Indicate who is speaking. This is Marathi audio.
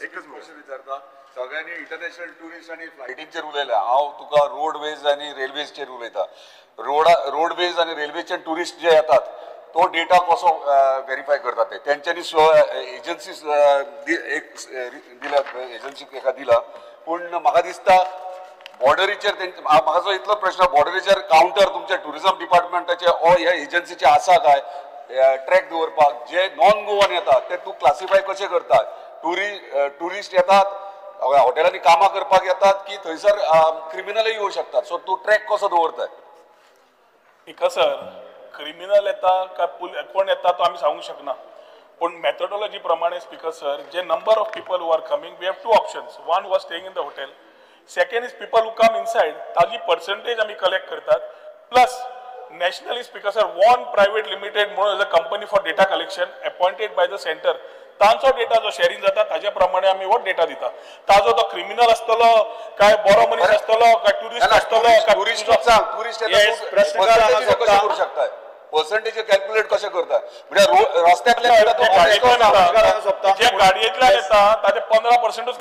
Speaker 1: एकच क्वेश्चन विचारता सगळ्यांनी इंटरनॅशनल टुरिस्ट आणि फ्लायटींचेर उलयल्या हांव तुका रोडवेज आणि रेल्वेजचेर उलयता रोडवेज आणि रेल्वेचे टुरिस्ट जे येतात तो डेटा कसो व्हेरीफाय करतात ते तेंच्यांनी एजन्सीज एक दिला एजन्सीक एका दिला पूण म्हाका दिसता बॉर्डरीचेर म्हाका जो इतलो प्रश्न बॉर्डरीचेर कावंटर तुमच्या टुरिझम डिपार्टमेंटाचे ओ ह्या एजन्सीचे आसा काय ट्रॅक दवरपाक जे नॉन गोवन येतात ते तूं क्लासिफाय कशें करता टुरिस्ट येतात हॉटेलांनी कामां करपाक येतात की थंयसर क्रिमिनलय येवं शकतात सो तूं ट्रॅक कसो दवरताय
Speaker 2: पिका सर क्रिमिनल येता काय कोण येता तो आम्ही सांगू शकना पण मेथोडॉलॉजी प्रमाणे स्पीकर सर जे number of people who are coming we have two options one was staying in the hotel second is people who come inside ताजी पर्सेंटेज आम्ही कलेक्ट करतात plus nationally speaker sir one private limited म्हणून as a company for data collection appointed by the centre तांचो डेटा जो शेअरिंग जाता ताजे प्रमाणे आम्ही हो डेटा दिता ताजो तो क्रिमिनल आसतलो काय बरो मनीस आसतलो काय टुरिस्ट आसतलो काय
Speaker 1: टुरिस्ट करू शकता पर्सेंटेज कॅल्क्युलेट कशें करता म्हणजे रस्त्यातल्या
Speaker 2: जे गाडयेंतल्यान येता ताजे 15%